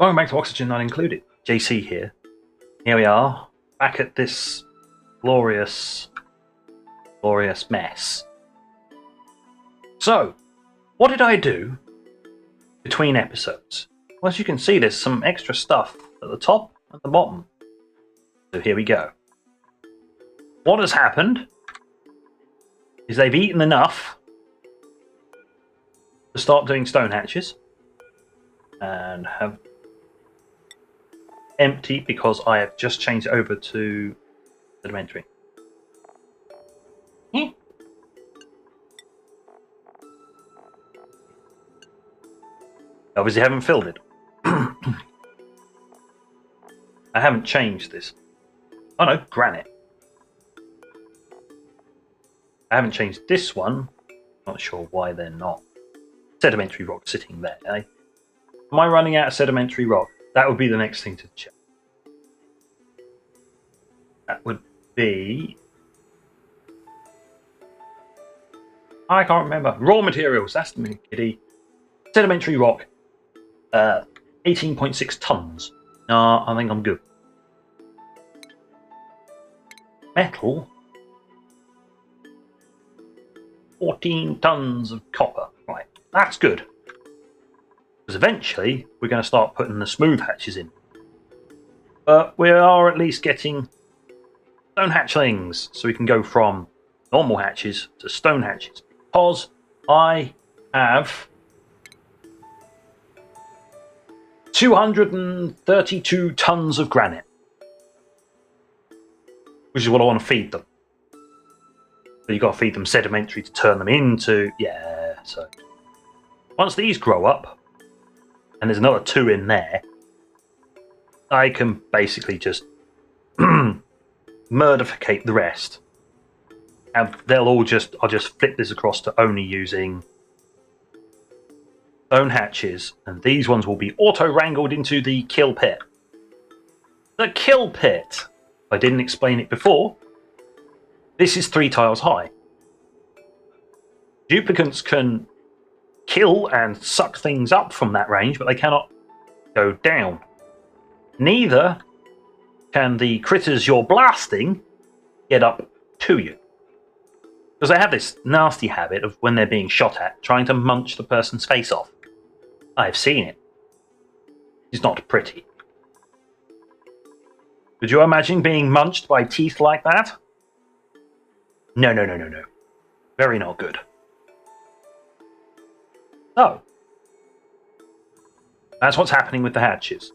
Welcome back to Oxygen Not Included. JC here. Here we are, back at this glorious mess. So, what did I do between episodes? Well, as you can see, there's some extra stuff at the top and the bottom. So here we go. What has happened is they've eaten enough to start doing stone hatches and have empty because I have just changed it over to sedimentary. Obviously haven't filled it. I haven't changed this. Oh no, granite. I haven't changed this one. Not sure why they're not. Sedimentary rock sitting there, eh? Am I running out of sedimentary rock? That would be the next thing to check. That would be... I can't remember. Raw materials, that's the kitty. Sedimentary rock. 18.6 tons. I think I'm good. Metal. 14 tons of copper. Right, that's good. Because eventually we're going to start putting the smooth hatches in. But we are at least getting stone hatchlings, so we can go from normal hatches to stone hatches. Because I have 232 tons of granite, which is what I want to feed them. But you've got to feed them sedimentary to turn them into... Yeah, so... Once these grow up, and there's another 2 in there, I can basically just murdificate the rest. And they'll all just... I'll just flip this across to only using stone hatches, and these ones will be auto-wrangled into the kill pit. The kill pit! I didn't explain it before. This is 3 tiles high. Duplicants can kill and suck things up from that range, but they cannot go down. Neither can the critters you're blasting get up to you. Because they have this nasty habit of, when they're being shot at, trying to munch the person's face off. I've seen it. It's not pretty. Could you imagine being munched by teeth like that? No. Very not good. So, that's what's happening with the hatches.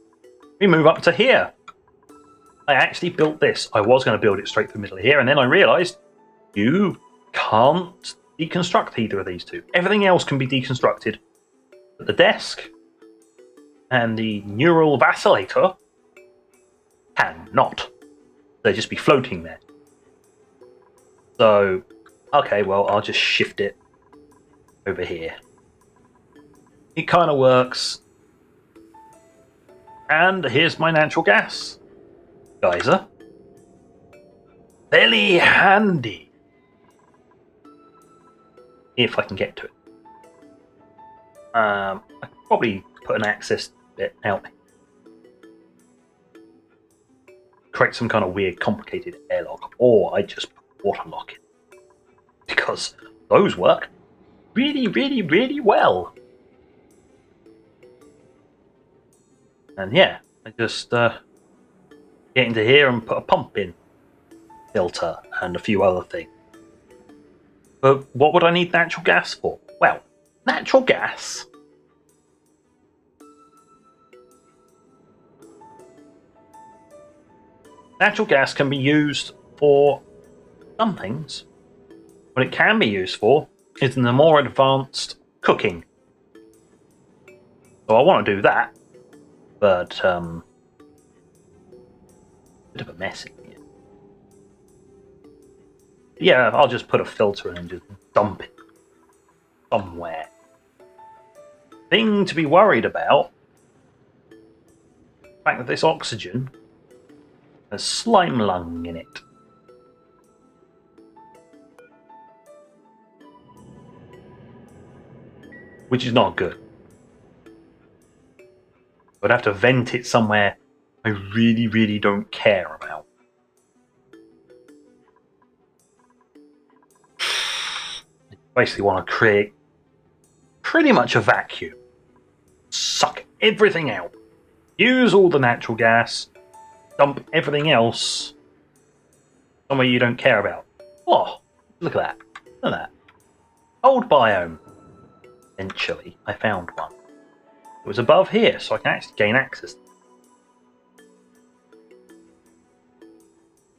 We move up to here. I actually built this. I was going to build it straight through the middle of here, and then I realised you can't deconstruct either of these two. Everything else can be deconstructed. But the desk and the neural vacillator cannot. They'll just be floating there. So, okay, well, I'll just shift it over here. It kind of works. And here's my natural gas geyser. Very handy. If I can get to it. I could probably put an access bit out. Create some kind of weird, complicated airlock. Or I just put waterlock in. Because those work really well. And yeah, I just get into here and put a pump in. Filter and a few other things. But what would I need natural gas for? Well, natural gas can be used for some things. What it can be used for is in the more advanced cooking. So I want to do that, but bit of a mess in here. Yeah, I'll just put a filter in and just dump it somewhere. Thing to be worried about, the fact that this oxygen has slime lung in it. Which is not good. I'd have to vent it somewhere I really, really don't care about. Basically want to create pretty much a vacuum. Suck everything out. Use all the natural gas. Dump everything else somewhere you don't care about. Oh, look at that. Look at that. Old biome. Eventually, I found one. It was above here, so I can actually gain access.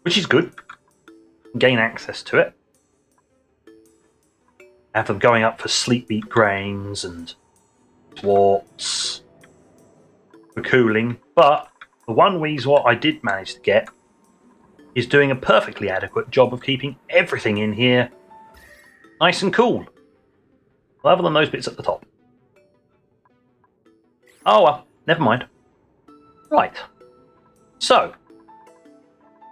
Which is good. Gain access to it. Have them going up for sleep beat grains and warts for cooling. But the one weasel I did manage to get is doing a perfectly adequate job of keeping everything in here nice and cool. Other than those bits at the top. Oh well, never mind. Right. So,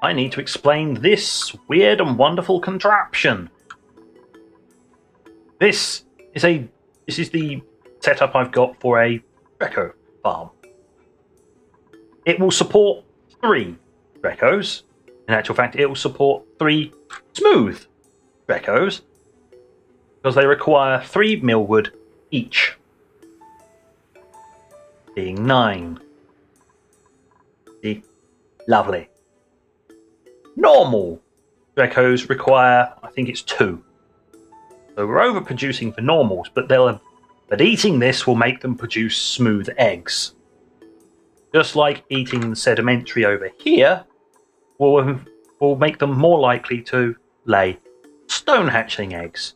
I need to explain this weird and wonderful contraption. This is the setup I've got for a Dreco farm. It will support 3 Drecos. In actual fact, it will support 3 smooth Drecos, because they require 3 millwood each, being 9. See? Lovely. Normal Drecos require, I think it's 2. So we're overproducing for normals, but eating this will make them produce smooth eggs. Just like eating the sedimentary over here will make them more likely to lay stone hatchling eggs.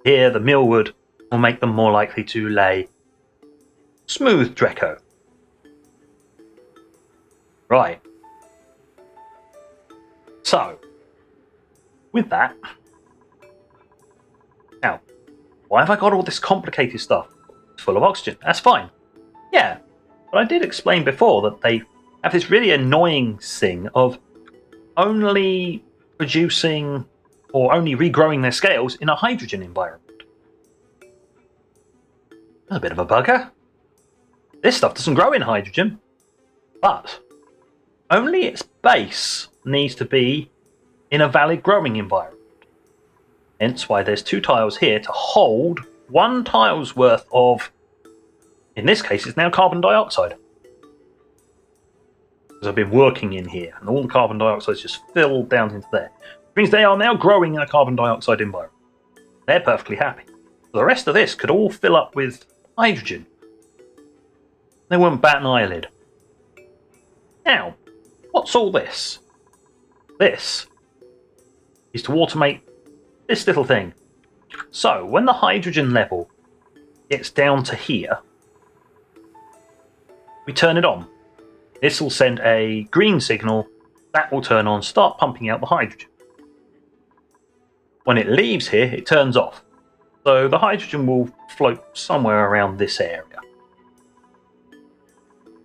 Here, the millwood will make them more likely to lay smooth Dreco. Right. So, with that, now, why have I got all this complicated stuff? It's full of oxygen. That's fine. Yeah, but I did explain before that they have this really annoying thing of only producing or only regrowing their scales in a hydrogen environment. That's a bit of a bugger. This stuff doesn't grow in hydrogen, but only its base needs to be in a valid growing environment. Hence why there's 2 tiles here to hold 1 tile's worth of, in this case, it's now carbon dioxide. Because I've been working in here, and all the carbon dioxide is just filled down into there. Which means they are now growing in a carbon dioxide environment. They're perfectly happy. The rest of this could all fill up with hydrogen. They wouldn't bat an eyelid. Now, what's all this? This is to automate this little thing. So, when the hydrogen level gets down to here, we turn it on. This will send a green signal, that will turn on, start pumping out the hydrogen. When it leaves here, it turns off. So the hydrogen will float somewhere around this area.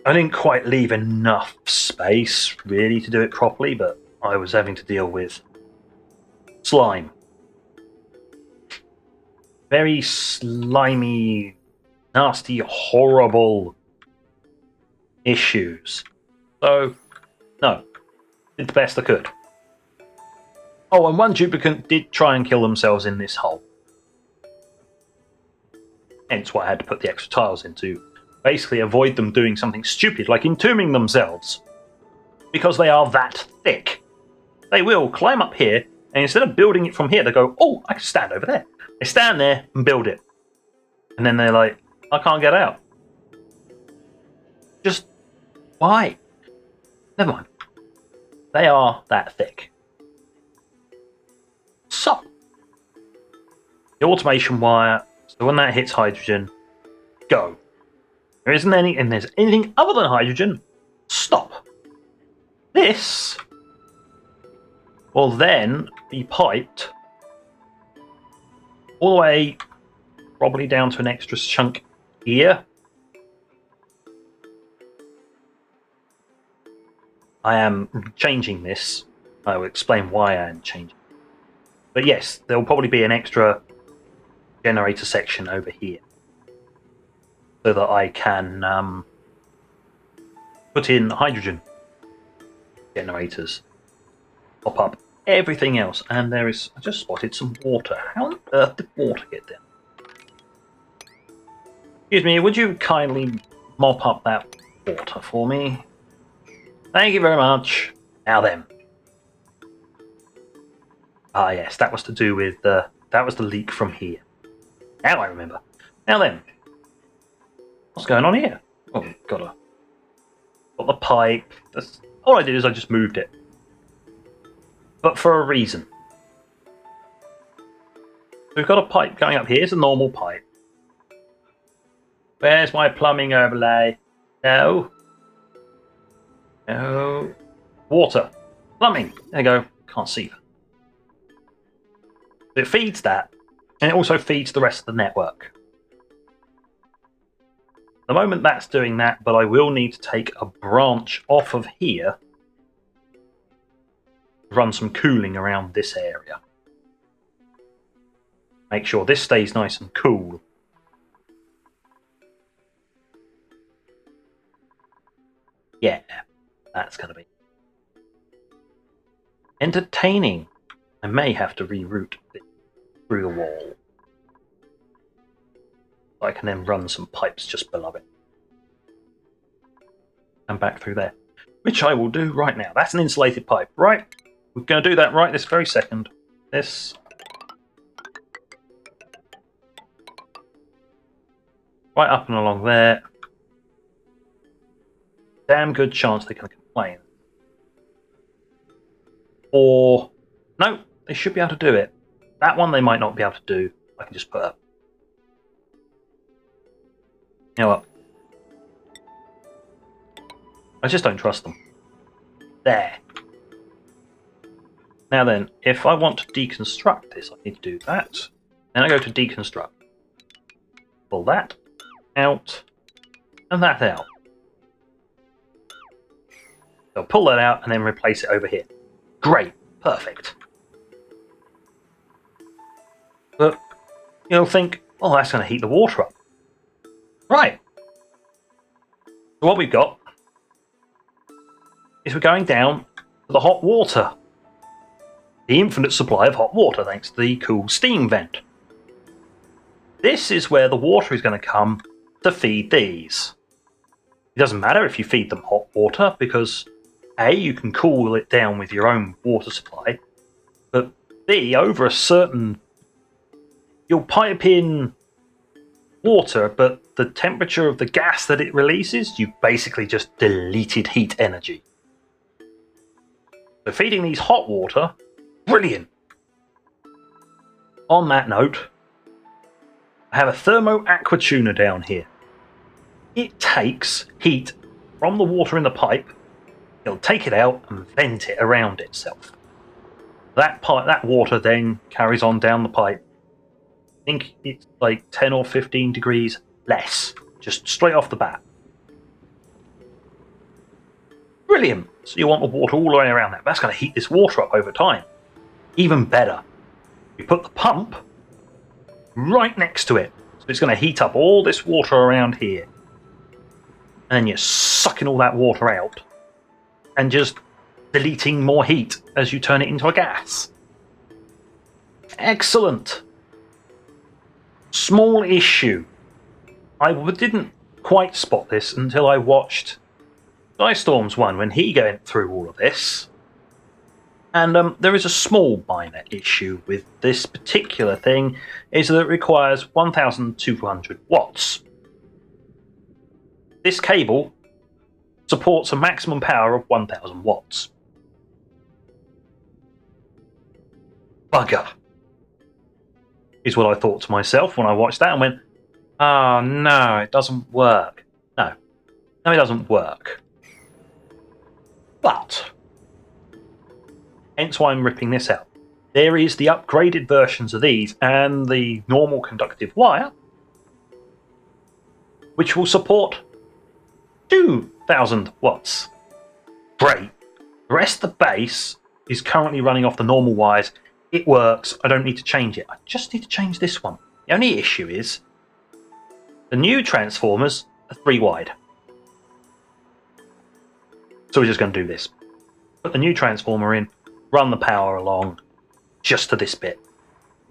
I didn't quite leave enough space, really, to do it properly, but I was having to deal with slime. Very slimy, nasty, horrible issues. So, no. Did the best I could. Oh, and one duplicant did try and kill themselves in this hole. Hence why I had to put the extra tiles in to basically avoid them doing something stupid like entombing themselves. Because they are that thick. They will climb up here, and instead of building it from here, they go, oh, I can stand over there. They stand there and build it. And then they're like, I can't get out. Just, why? Never mind. They are that thick. So, the automation wire, so when that hits hydrogen, go. There isn't any, and there's anything other than hydrogen, stop. This will then be piped all the way probably down to an extra chunk here. I am changing this. I will explain why I am changing. But yes, there will probably be an extra generator section over here so that I can put in hydrogen generators, pop up everything else, and there is, I just spotted some water. How on earth did water get there? Excuse me, would you kindly mop up that water for me? Thank you very much. Now then. Ah yes, that was to do with that was the leak from here. Now I remember. Now then. What's going on here? Oh, got the pipe. All I did is I just moved it. But for a reason. We've got a pipe going up here. It's a normal pipe. Where's my plumbing overlay? No. No. Water. Plumbing. There you go. Can't see that. It feeds that, and it also feeds the rest of the network. The moment that's doing that, but I will need to take a branch off of here, run some cooling around this area. Make sure this stays nice and cool. Yeah, that's going to be entertaining. I may have to reroute it through the wall. I can then run some pipes just below it. And back through there. Which I will do right now. That's an insulated pipe. Right. We're going to do that right this very second. This. Right up and along there. Damn good chance they're going to complain. Or... no, they should be able to do it. That one they might not be able to do. I can just put up. You know what? I just don't trust them. There. Now then, if I want to deconstruct this, I need to do that. Then I go to deconstruct. Pull that out, and that out. So pull that out and then replace it over here. Great. Perfect. But you'll think, oh, that's going to heat the water up. Right. So what we've got is we're going down to the hot water. The infinite supply of hot water thanks to the cool steam vent. This is where the water is going to come to feed these. It doesn't matter if you feed them hot water because A, you can cool it down with your own water supply, but B, over a certain... you'll pipe in water, but the temperature of the gas that it releases, you basically just deleted heat energy. So feeding these hot water, brilliant. On that note, I have a thermo aqua tuner down here. It takes heat from the water in the pipe, it'll take it out and vent it around itself. That water then carries on down the pipe. I think it's like 10 or 15 degrees less, just straight off the bat. Brilliant. So you want the water all the way around that. That's going to heat this water up over time. Even better, you put the pump right next to it. So it's going to heat up all this water around here. And then you're sucking all that water out and just deleting more heat as you turn it into a gas. Excellent. Small issue. I didn't quite spot this until I watched Skystorm's one when he went through all of this. And there is a small minor issue with this particular thing, is that it requires 1,200 watts. This cable supports a maximum power of 1,000 watts. Bugger, is what I thought to myself when I watched that and went, oh no, it doesn't work. No, it doesn't work. But, hence why I'm ripping this out. There is the upgraded versions of these and the normal conductive wire, which will support 2,000 watts. Great. The rest of the base is currently running off the normal wires. It works. I don't need to change it. I just need to change this one. The only issue is the new transformers are 3 wide. So we're just going to do this. Put the new transformer in, run the power along just to this bit.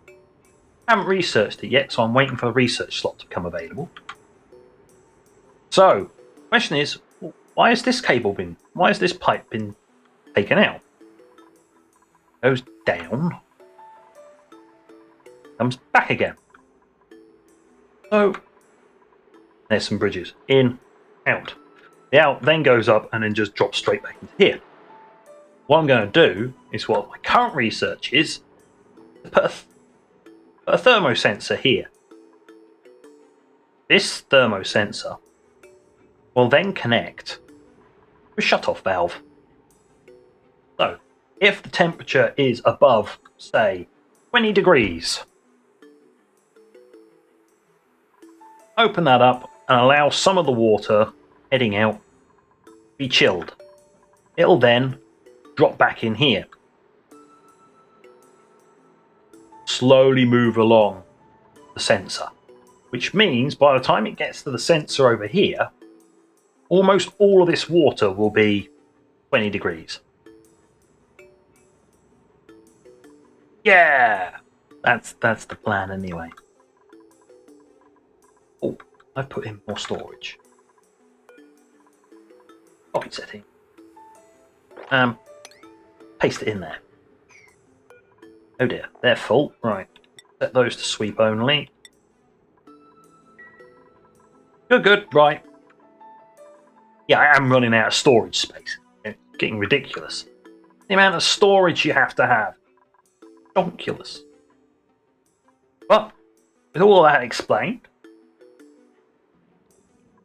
I haven't researched it yet, so I'm waiting for the research slot to become available. So, the question is, why has this pipe been taken out? Goes down, comes back again. So, there's some bridges. In, out. The out then goes up and then just drops straight back into here. What I'm going to do is what my current research is, to put a thermosensor here. This thermosensor will then connect a shut-off valve. So, if the temperature is above, say, 20 degrees, open that up and allow some of the water heading out to be chilled. It'll then drop back in here. Slowly move along the sensor, which means by the time it gets to the sensor over here, almost all of this water will be 20 degrees. Yeah, that's the plan anyway. Oh, I've put in more storage. Copy setting. Paste it in there. Oh dear, they're full. Right, set those to sweep only. Good, right. Yeah, I am running out of storage space. It's getting ridiculous. The amount of storage you have to have. Donkulous. But, with all that explained,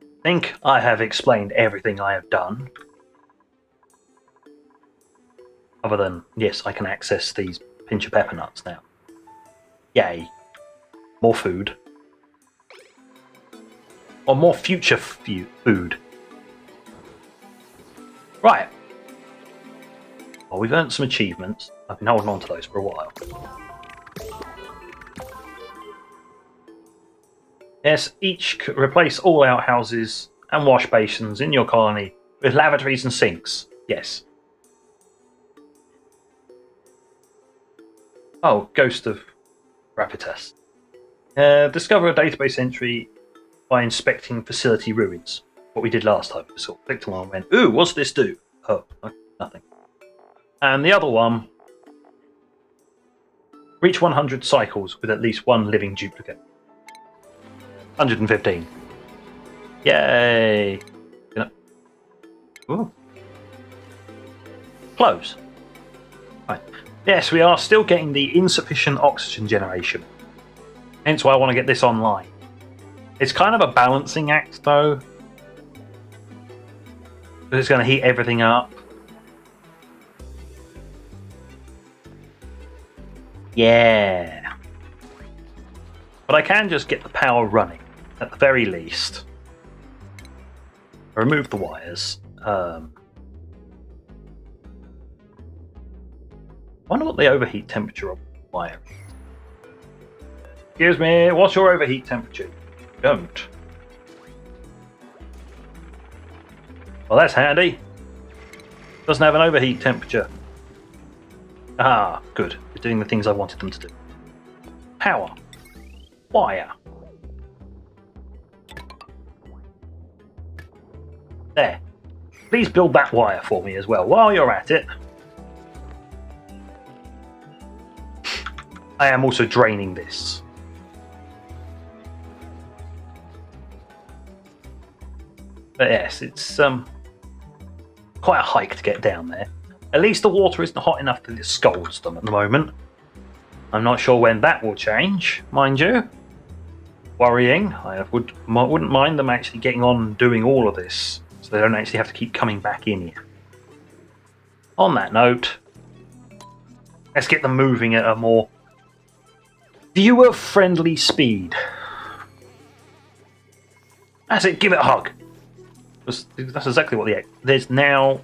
I think I have explained everything I have done. Other than, yes, I can access these pinch of pepper nuts now. Yay. More food. Or more future food. Right. Well, we've earned some achievements. I've been holding on to those for a while. Yes, replace all outhouses and wash basins in your colony with lavatories and sinks. Yes. Oh, Ghost of Rapitas. Discover a database entry by inspecting facility ruins. What we did last time. We sort of clicked on one and went, ooh, what's this do? Oh, nothing. And the other one, reach 100 cycles with at least one living duplicate. 115. Yay! Ooh. Close. Right. Yes, we are still getting the insufficient oxygen generation. Hence why I want to get this online. It's kind of a balancing act, though. It's going to heat everything up. Yeah. But I can just get the power running, at the very least. Remove the wires. I wonder what the overheat temperature of the wire is. Excuse me, what's your overheat temperature? Don't. Well, that's handy. Doesn't have an overheat temperature. Ah, good. They're doing the things I wanted them to do. Power. Wire. There. Please build that wire for me as well. While you're at it, I am also draining this. But yes, it's quite a hike to get down there. At least the water isn't hot enough that it scalds them at the moment. I'm not sure when that will change, mind you. Worrying. I wouldn't mind them actually getting on and doing all of this, so they don't actually have to keep coming back in here. On that note, let's get them moving at a more viewer-friendly speed. That's it, give it a hug. That's exactly what the egg. There's now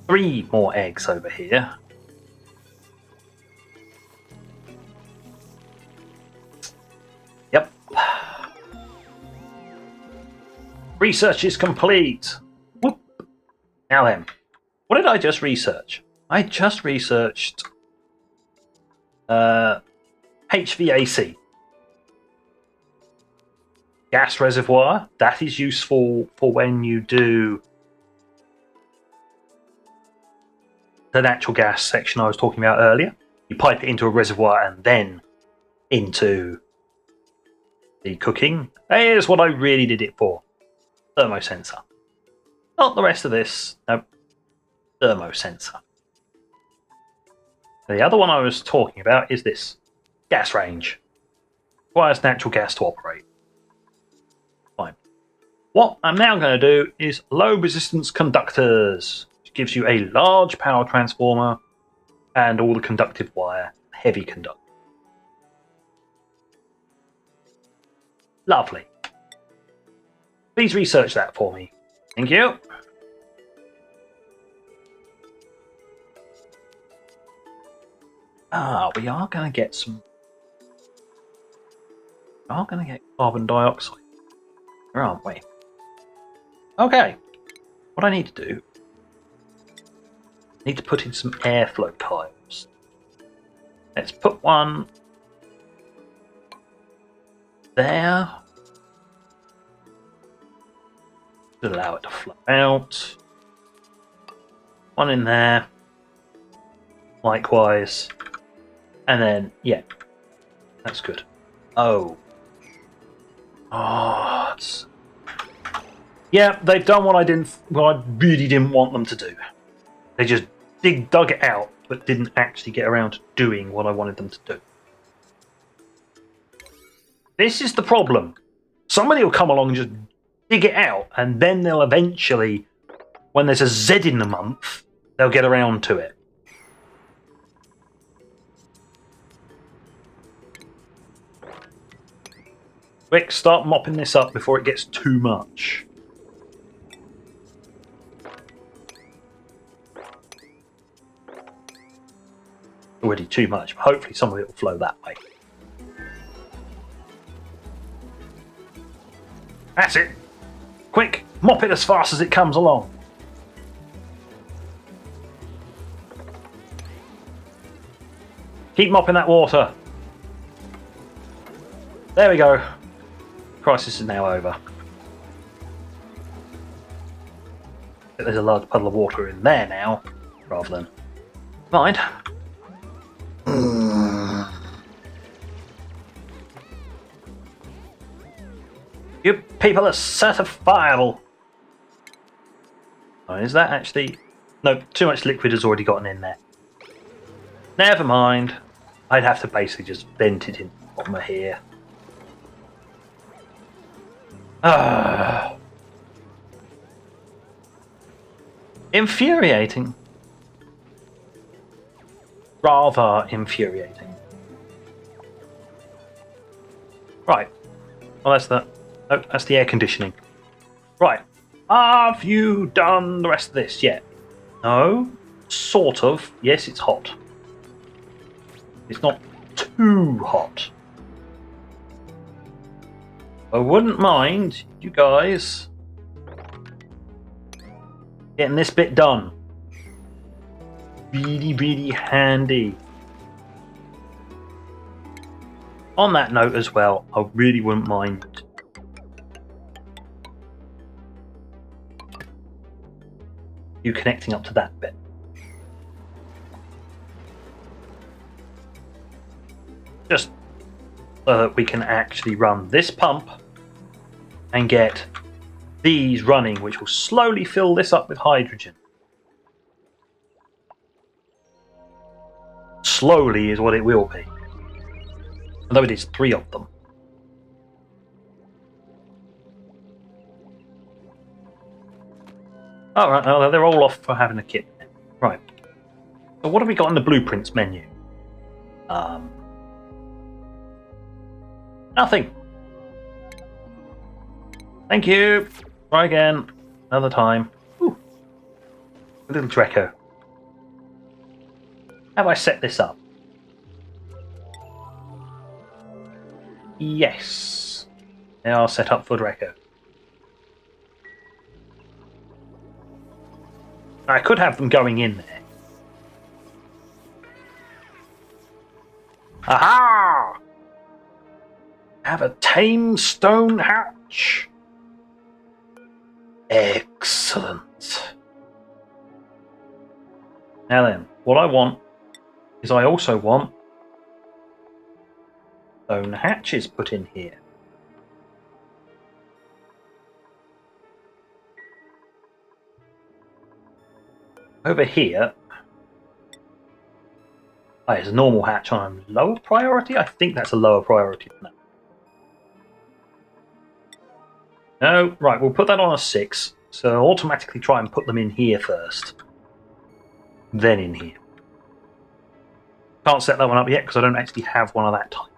3 more eggs over here. Yep. Research is complete. Whoop. Now then, what did I just research? I just researched HVAC. Gas reservoir. That is useful for when you do the natural gas section I was talking about earlier. You pipe it into a reservoir and then into the cooking. Here's what I really did it for. Thermosensor. Not the rest of this. No. Thermosensor. The other one I was talking about is this. Gas range. Requires natural gas to operate. Fine. What I'm now going to do is low resistance conductors. Which gives you a large power transformer and all the conductive wire. Heavy conductor. Lovely. Please research that for me. Thank you. We are going to get some... We are going to get carbon dioxide. Where aren't we? Okay. What I need to do... I need to put in some airflow tiles. Let's put one... there. To allow it to flow out. One in there. Likewise. And then, yeah. That's good. Oh. Oh, it's... Yeah, they've done what I really didn't want them to do. They just dug it out, but didn't actually get around to doing what I wanted them to do. This is the problem. Somebody will come along and just dig it out, and then they'll eventually, when there's a Z in the month, they'll get around to it. Quick, start mopping this up before it gets too much. Already too much, but hopefully some of it will flow that way. That's it. Quick, mop it as fast as it comes along. Keep mopping that water. There we go. Crisis is now over. There's a large puddle of water in there now, rather than... Mind. You people are certifiable. Oh, is that actually... No, too much liquid has already gotten in there. Never mind. I'd have to basically just vent it in the bottom of here. Infuriating. Rather infuriating. Right. Well, that's the... Oh, that's the air conditioning. Right. Have you done the rest of this yet? No. Sort of. Yes, it's hot. It's not too hot. I wouldn't mind you guys getting this bit done. Really, really handy. On that note as well, I really wouldn't mind you connecting up to that bit. Just so that we can actually run this pump and get these running, which will slowly fill this up with hydrogen. Slowly is what it will be. Although it is 3 of them. Alright, oh, they're all off for having a kit. Right. So what have we got in the blueprints menu? Nothing. Thank you. Try again. Another time. Ooh. A little Dreco. Have I set this up? Yes. They are set up for Dreco. I could have them going in there. Aha! Have a tame stone hatch. Excellent. Now then, what I want is I also want stone hatches put in here. Over here, there's a normal hatch on a lower priority. I think that's a lower priority than that. No, right, we'll put that on a 6. So I'll automatically try and put them in here first. Then in here. Can't set that one up yet because I don't actually have one of that type.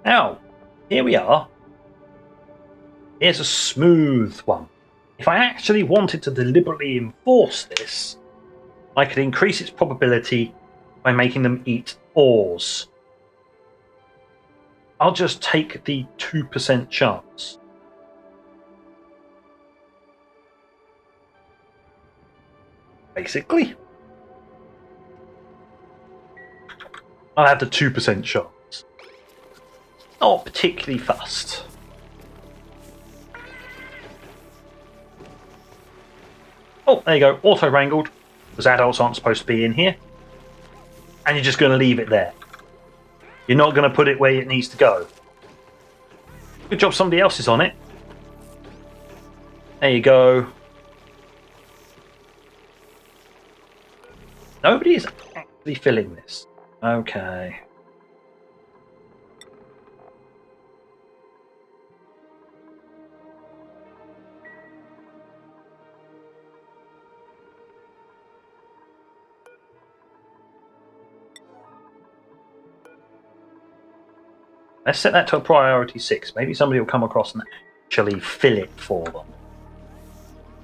Now, here we are. Here's a smooth one. If I actually wanted to deliberately enforce this, I could increase its probability by making them eat ores. I'll just take the 2% chance. Basically. I'll have the 2% chance. Not particularly fussed. Oh, there you go. Auto-wrangled. Because adults aren't supposed to be in here. And you're just going to leave it there. You're not going to put it where it needs to go. Good job somebody else is on it. There you go. Nobody is actually filling this. Okay. Let's set that to a priority 6. Maybe somebody will come across and actually fill it for them.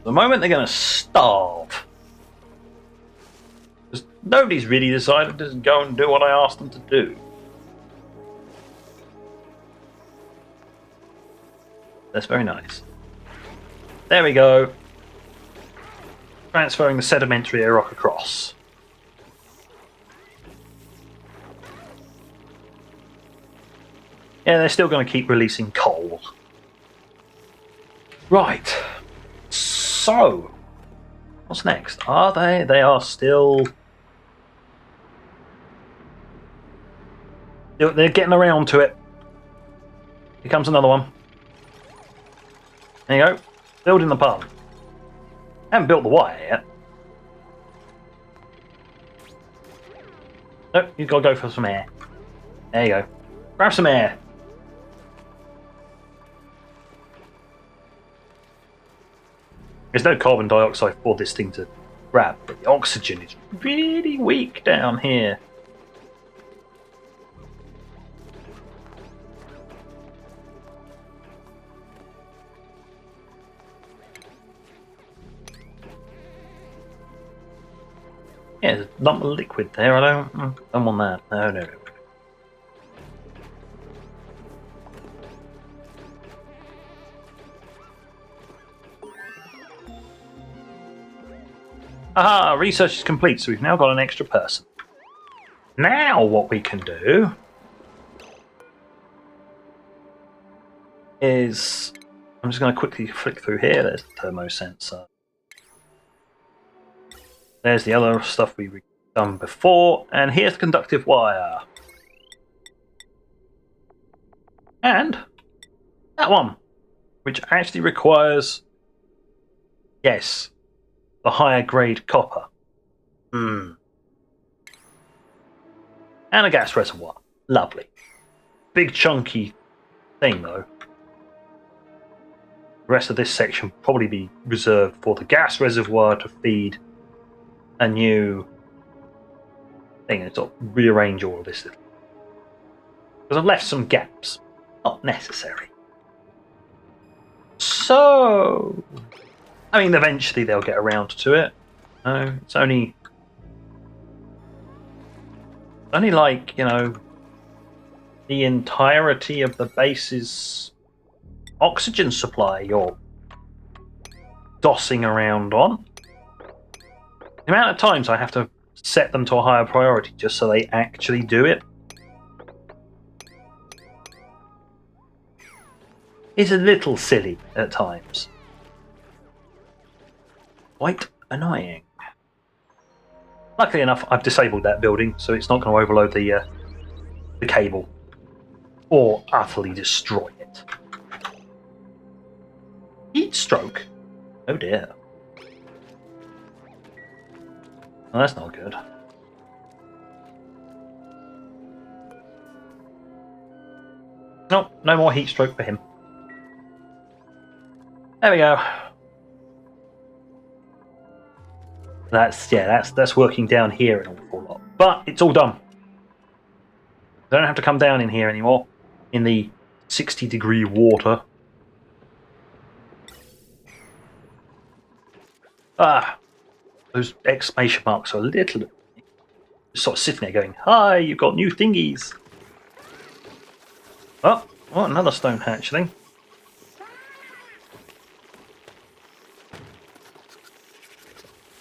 The moment they're going to starve. Because nobody's really decided to go and do what I asked them to do. That's very nice. There we go. Transferring the sedimentary rock across. Yeah, they're still going to keep releasing coal. Right. So, what's next? Are they? They are still... They're getting around to it. Here comes another one. There you go. Building the pump. Haven't built the wire yet. Nope, you've got to go for some air. There you go. Grab some air. There's no carbon dioxide for this thing to grab, but the oxygen is really weak down here. Yeah, there's a lump of liquid there. I don't want that. No. Aha! Research is complete, so we've now got an extra person. Now what we can do is... I'm just going to quickly flick through here. There's the thermosensor. There's the other stuff we've done before. And here's the conductive wire. And that one, which actually requires... Yes. The higher grade copper. And a gas reservoir. Lovely. Big chunky thing though. The rest of this section will probably be reserved for the gas reservoir to feed a new thing and sort of rearrange all of this. Because I've left some gaps. Not necessary. So... I mean, eventually they'll get around to it. No, it's only like, you know, the entirety of the base's oxygen supply you're dossing around on. The amount of times I have to set them to a higher priority just so they actually do it is a little silly at times. Quite annoying. Luckily enough, I've disabled that building, so it's not going to overload the cable or utterly destroy it. Heat stroke? Oh dear. Well, that's not good. Nope, no more heat stroke for him. There we go. That's working down here an awful lot. But it's all done. I don't have to come down in here anymore. In the 60-degree water. Ah, those exclamation marks are a little sort of sitting there going, "Hi, you've got new thingies." Oh, another stone hatchling.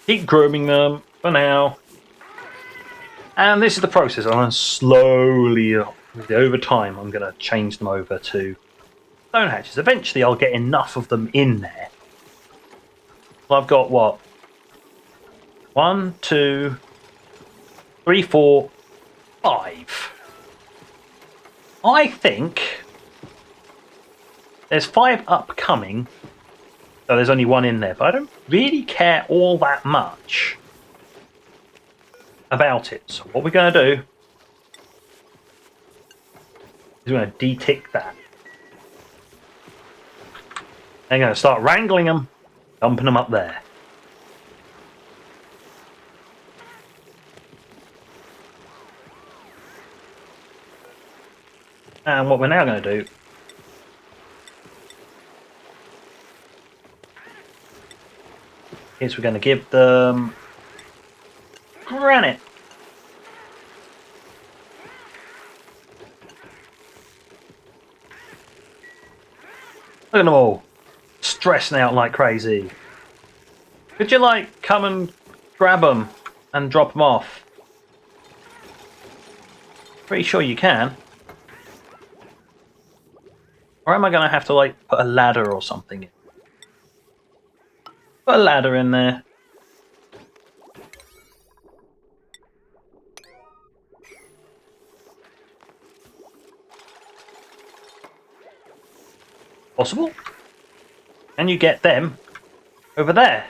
Keep grooming them for now. And this is the process. I'm going to slowly, over time, I'm going to change them over to stone hatches. Eventually, I'll get enough of them in there. Well, I've got what? 1, 2, 3, 4, 5. I think there's 5 upcoming. So there's only 1 in there, but I don't really care all that much about it. So what we're going to do is we're going to de-tick that. They're going to start wrangling them, dumping them up there. And what we're now going to do is we're going to give them granite. Look at them all stressing out like crazy. Could you come and grab them and drop them off? Pretty sure you can. Or am I going to have to put a ladder or something in? Put a ladder in there. Possible? And you get them over there.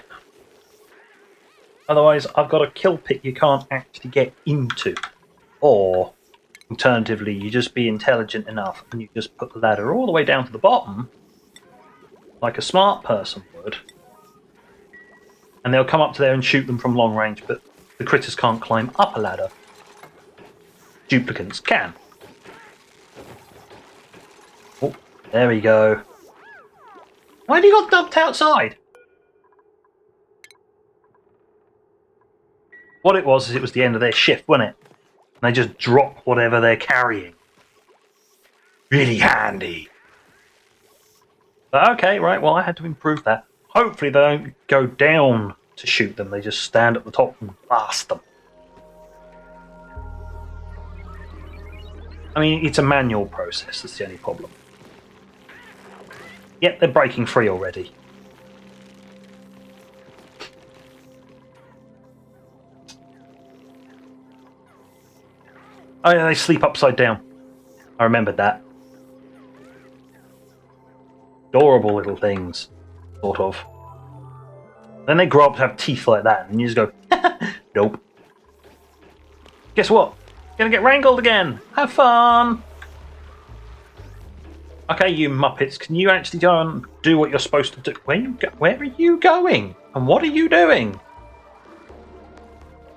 Otherwise, I've got a kill pit you can't actually get into. Or, alternatively, you just be intelligent enough and you just put the ladder all the way down to the bottom, like a smart person would. And they'll come up to there and shoot them from long range, but the critters can't climb up a ladder. Duplicants can. Oh, there we go. Why have you got dumped outside? What it was is it was the end of their shift, wasn't it? And they just drop whatever they're carrying. Really handy. But okay, right, well I had to improve that. Hopefully they don't go down to shoot them, they just stand at the top and blast them. I mean, it's a manual process, that's the only problem. Yep, they're breaking free already. Oh yeah, they sleep upside down. I remembered that. Adorable little things, sort of. Then they grow up to have teeth like that, and you just go, nope. Guess what? Gonna get wrangled again. Have fun. Okay, you muppets, can you actually go and do what you're supposed to do? Where are you going? And what are you doing?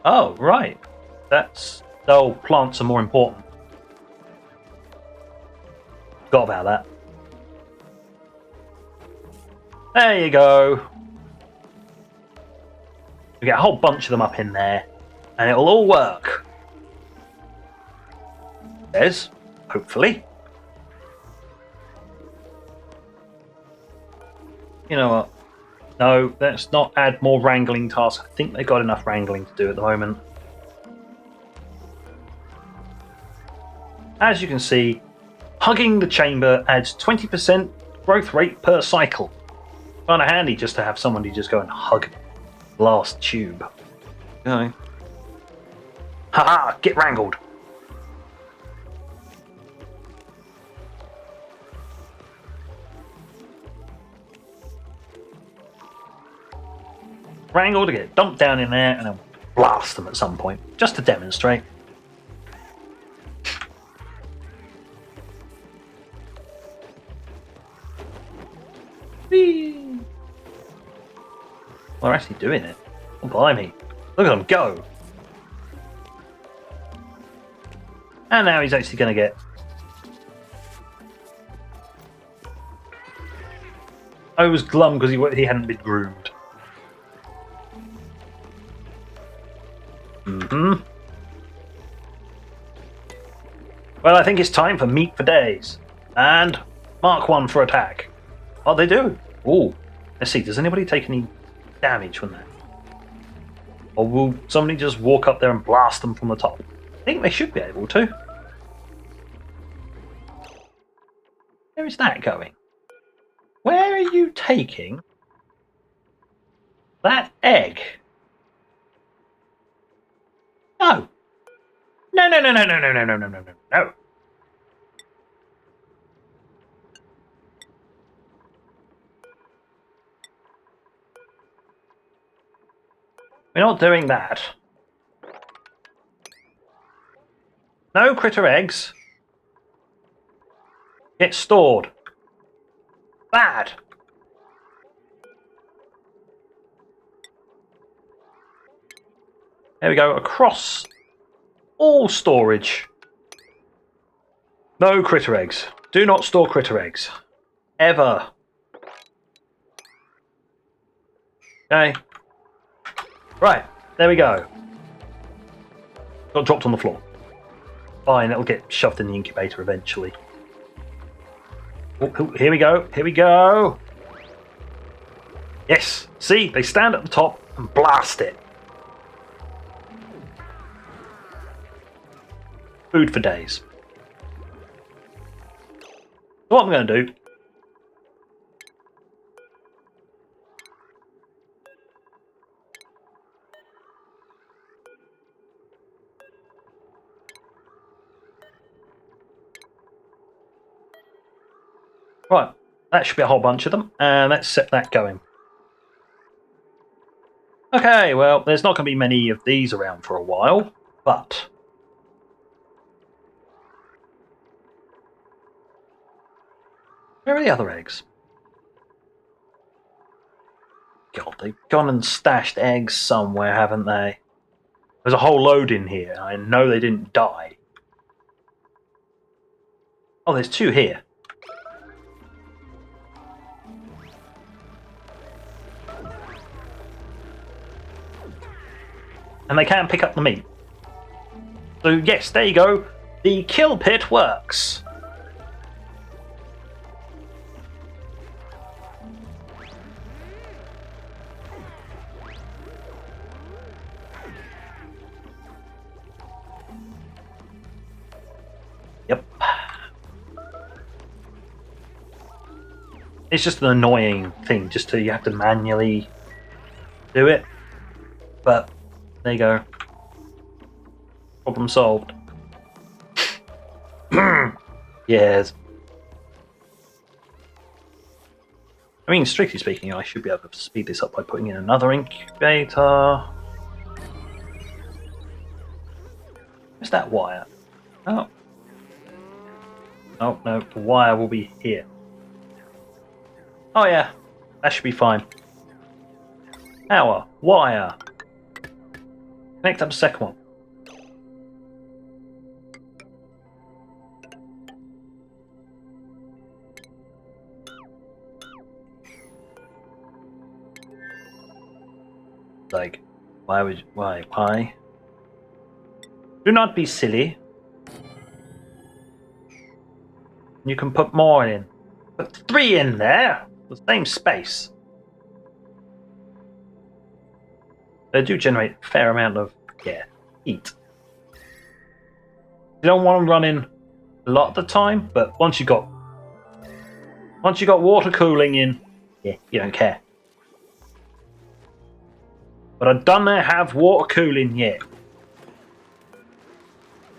Oh, right. Oh, plants are more important. Forgot about that. There you go. We get a whole bunch of them up in there, and it'll all work. There's, hopefully. You know what? No, let's not add more wrangling tasks. I think they've got enough wrangling to do at the moment. As you can see, hugging the chamber adds 20% growth rate per cycle. Kind of handy just to have somebody just go and hug last tube. Okay. Haha, get wrangled. Wrangle to get dumped down in there and then blast them at some point, just to demonstrate. Whee! Well, they're actually doing it. Oh, blimey. Look at them go. And now he's actually going to get... I was glum because he hadn't been groomed. Well, I think it's time for meat for days. And Mark 1 for attack. Oh, they do. Ooh. Let's see, does anybody take any damage from that? Or will somebody just walk up there and blast them from the top? I think they should be able to. Where is that going? Where are you taking that egg? No. No, no, no, no, no, no, no, no, no, no, no. We're not doing that. No critter eggs. Get stored. Bad. There we go. Across all storage. No critter eggs. Do not store critter eggs. Ever. Okay. Right. There we go. Got dropped on the floor. Fine, it'll get shoved in the incubator eventually. Oh, here we go. Here we go. Yes. See, they stand at the top and blast it. Food for days. So what I'm going to do... Right, that should be a whole bunch of them, and let's set that going. Okay, well, there's not going to be many of these around for a while, but... Where are the other eggs? God, they've gone and stashed eggs somewhere, haven't they? There's a whole load in here. I know they didn't die. Oh, there's two here. And they can pick up the meat. So yes, there you go. The kill pit works. Yep. It's just an annoying thing, just to you have to manually do it. But there you go. Problem solved. Yes. I mean, strictly speaking, I should be able to speed this up by putting in another incubator. Where's that wire? Oh. Oh, no, the wire will be here. Oh yeah, that should be fine. Power, wire. Connect up the second one. Like, why? Do not be silly. You can put more in. Put 3 in there. The same space. They do generate a fair amount of heat. You don't want them running a lot of the time, but once you got water cooling in, you don't care. But I don't have water cooling yet.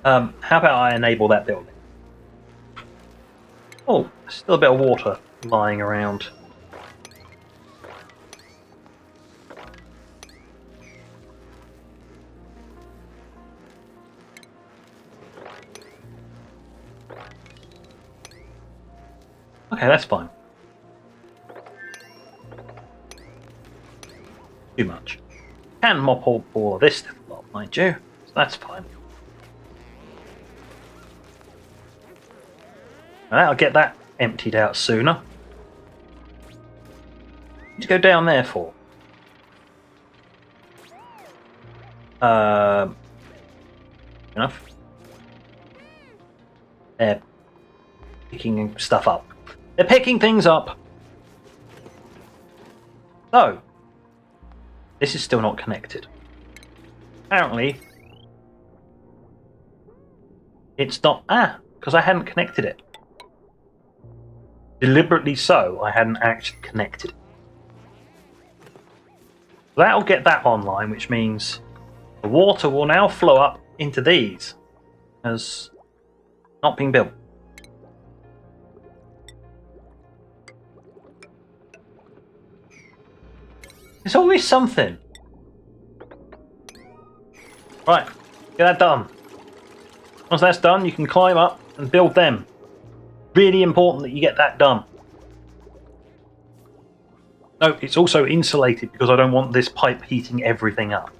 How about I enable that building? Oh, still a bit of water lying around. Okay, that's fine. Too much. Can mop all of this stuff up, mind you. So that's fine. I'll get that emptied out sooner. What to go down there for? Enough. They're picking stuff up. They're picking things up. So, this is still not connected. Apparently, it's not. Because I hadn't connected it. Deliberately so, I hadn't actually connected it. That'll get that online, which means the water will now flow up into these as not being built. There's always something. Right, get that done. Once that's done, you can climb up and build them. Really important that you get that done. No, it's also insulated because I don't want this pipe heating everything up.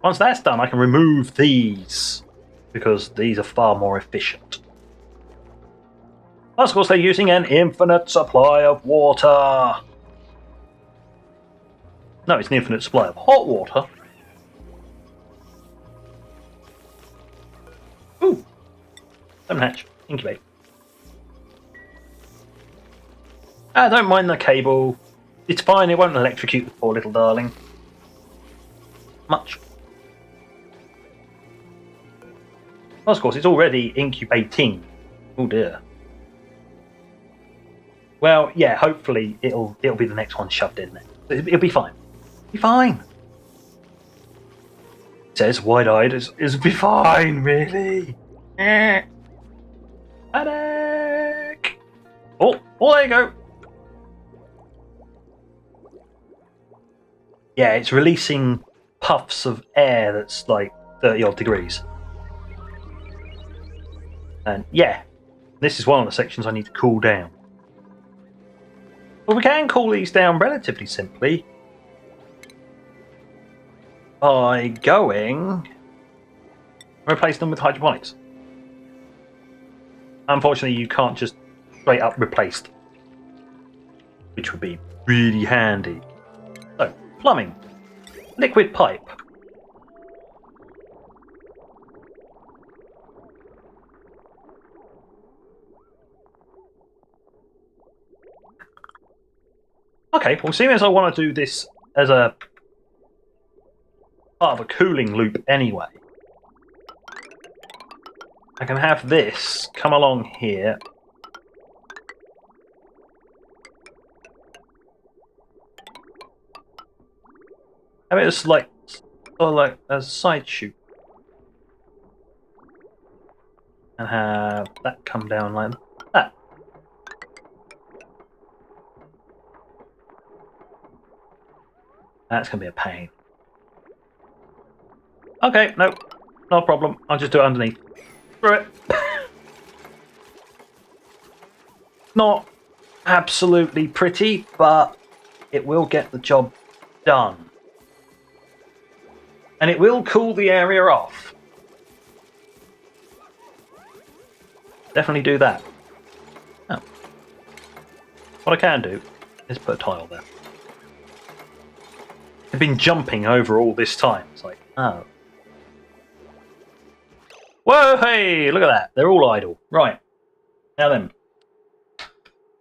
Once that's done, I can remove these because these are far more efficient. Plus, of course, they're using an infinite supply of water. No, it's an infinite supply of hot water. Ooh. Don't hatch. Incubate. I don't mind the cable. It's fine, it won't electrocute the poor little darling. Much. Well, of course, it's already incubating. Oh dear. Well, yeah, hopefully it'll be the next one shoved in there. It'll be fine. Be fine. It says wide-eyed is be fine, really. Panic. Oh, there you go. Yeah, it's releasing puffs of air that's like 30 odd degrees. And yeah, this is one of the sections I need to cool down. But we can cool these down relatively simply by going replace them with hydroponics. Unfortunately, you can't just straight up replace them, which would be really handy. So, plumbing, liquid pipe. Okay, well, seeing as I want to do this as a part of a cooling loop anyway, I can have this come along here. Have it as like, sort of like a side chute. And have that come down like that. That's going to be a pain. Okay, no, no problem. I'll just do it underneath. Screw it. Not absolutely pretty, but it will get the job done. And it will cool the area off. Definitely do that. Oh. What I can do is put a tile there. They've been jumping over all this time. It's like, oh. Whoa, hey, look at that. They're all idle. Right. Now then.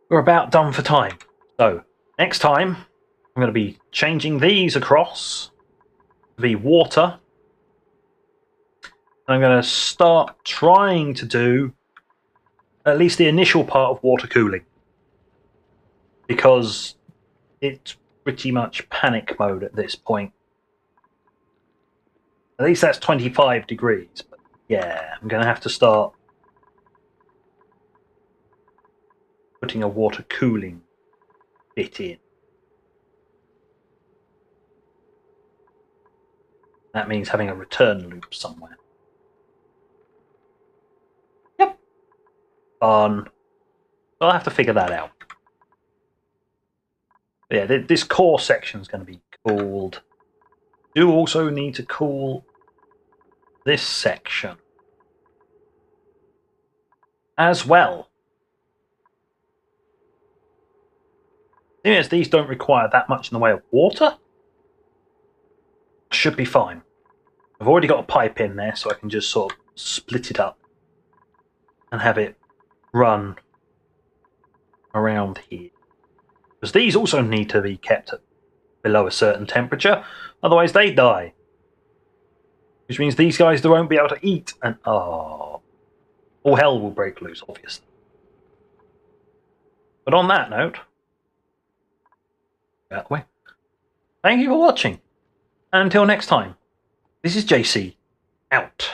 We're about done for time. So, next time, I'm going to be changing these across to be water. And I'm going to start trying to do at least the initial part of water cooling, because it's pretty much panic mode at this point. At least that's 25 degrees. But yeah, I'm going to have to start putting a water cooling bit in. That means having a return loop somewhere. Yep. Fun. I'll have to figure that out. Yeah, this core section is going to be cooled. Do also need to cool this section as well. Seeing as these don't require that much in the way of water, should be fine. I've already got a pipe in there, so I can just sort of split it up and have it run around here. Because these also need to be kept at below a certain temperature, otherwise they die. Which means these guys won't be able to eat, and all hell will break loose, obviously. But on that note, that way. Thank you for watching. And until next time, this is JC, out.